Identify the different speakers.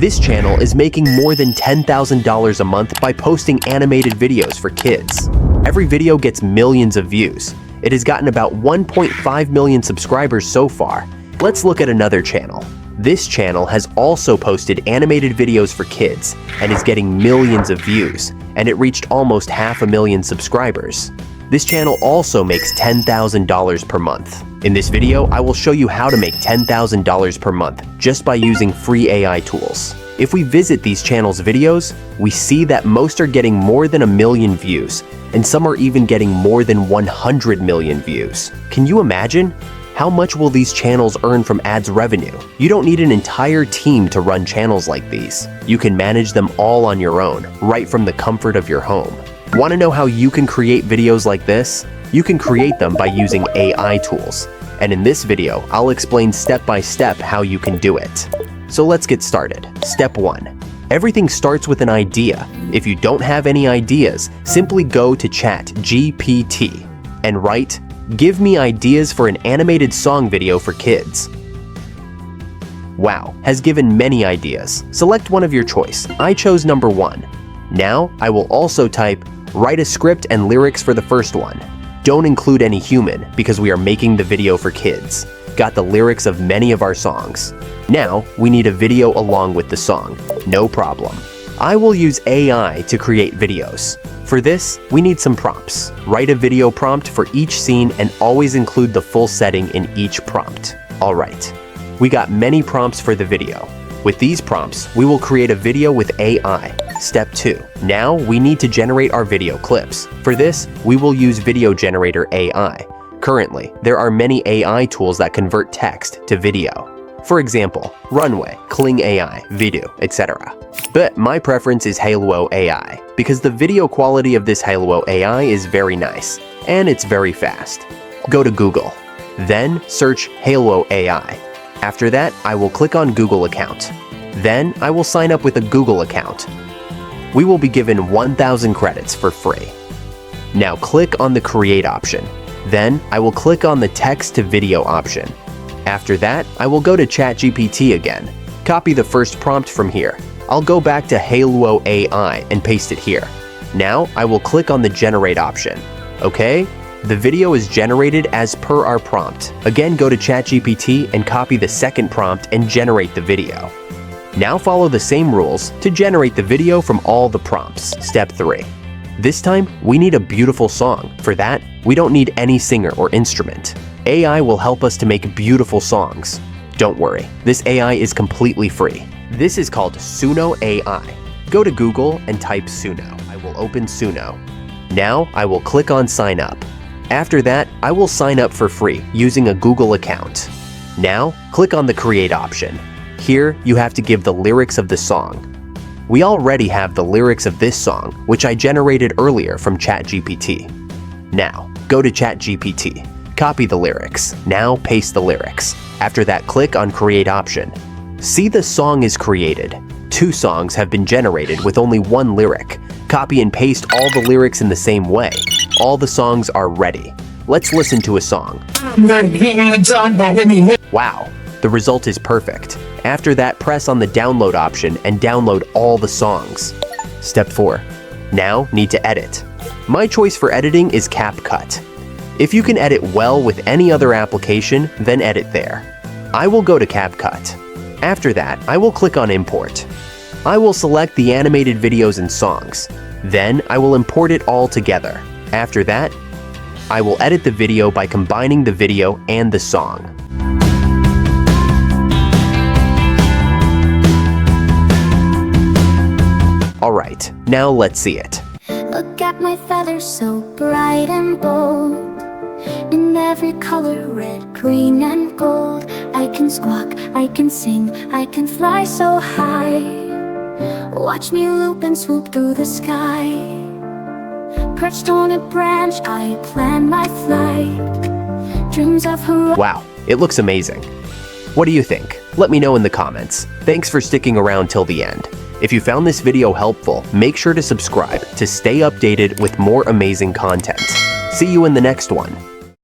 Speaker 1: This channel is making more than $10,000 a month by posting animated videos for kids. Every video gets millions of views. It has gotten about 1.5 million subscribers so far. Let's look at another channel. This channel has also posted animated videos for kids and is getting millions of views, and it reached almost 500,000 subscribers. This channel also makes $10,000 per month. In this video, I will show you how to make $10,000 per month just by using free AI tools. If we visit these channels' videos, we see that most are getting more than 1 million views, and some are even getting more than 100 million views. Can you imagine? How much will these channels earn from ads revenue? You don't need an entire team to run channels like these. You can manage them all on your own, right from the comfort of your home. Want to know how you can create videos like this? You can create them by using AI tools. And in this video, I'll explain step by step how you can do it. So let's get started. Step 1. Everything starts with an idea. If you don't have any ideas, simply go to ChatGPT and write, "Give me ideas for an animated song video for kids." Wow, has given many ideas. Select one of your choice. I chose number 1. Now, I will also type, "Write a script and lyrics for the first one." Don't include any human because we are making the video for kids. Got the lyrics of many of our songs. Now, we need a video along with the song. No problem. I will use AI to create videos. For this, we need some prompts. Write a video prompt for each scene and always include the full setting in each prompt. Alright, we got many prompts for the video. With these prompts, we will create a video with AI. Step 2. Now, we need to generate our video clips. For this, we will use Video Generator AI. Currently, there are many AI tools that convert text to video. For example, Runway, Kling AI, Video, etc. But my preference is Halo AI, because the video quality of this Halo AI is very nice, and it's very fast. Go to Google, then search Halo AI. After that, I will click on Google account. Then I will sign up with a Google account. We will be given 1,000 credits for free. Now click on the Create option. Then I will click on the Text to Video option. After that, I will go to ChatGPT again. Copy the first prompt from here. I'll go back to Halo AI and paste it here. Now I will click on the Generate option. Okay, the video is generated as per our prompt. Again, go to ChatGPT and copy the second prompt and generate the video. Now follow the same rules to generate the video from all the prompts. Step 3. This time, we need a beautiful song. For that, we don't need any singer or instrument. AI will help us to make beautiful songs. Don't worry, this AI is completely free. This is called Suno AI. Go to Google and type Suno. I will open Suno. Now, I will click on Sign Up. After that, I will sign up for free using a Google account. Now, click on the Create option. Here, you have to give the lyrics of the song. We already have the lyrics of this song, which I generated earlier from ChatGPT. Now, go to ChatGPT. Copy the lyrics. Now paste the lyrics. After that, click on Create option. See, the song is created. 2 songs have been generated with only 1 lyric. Copy and paste all the lyrics in the same way. All the songs are ready. Let's listen to a song. Wow, the result is perfect. After that, press on the download option and download all the songs. Step 4. Now, need to edit. My choice for editing is CapCut. If you can edit well with any other application, then edit there. I will go to CapCut. After that, I will click on Import. I will select the animated videos and songs. Then, I will import it all together. After that, I will edit the video by combining the video and the song. Alright, now let's see it.
Speaker 2: Look at my feathers so bright and bold, in every color, red, green, and gold. I can squawk, I can sing, I can fly so high. Watch me loop and swoop through the sky. Perched on a branch, I plan my flight. Dreams of horizon.
Speaker 1: Wow, it looks amazing. What do you think? Let me know in the comments. Thanks for sticking around till the end. If you found this video helpful, make sure to subscribe to stay updated with more amazing content. See you in the next one.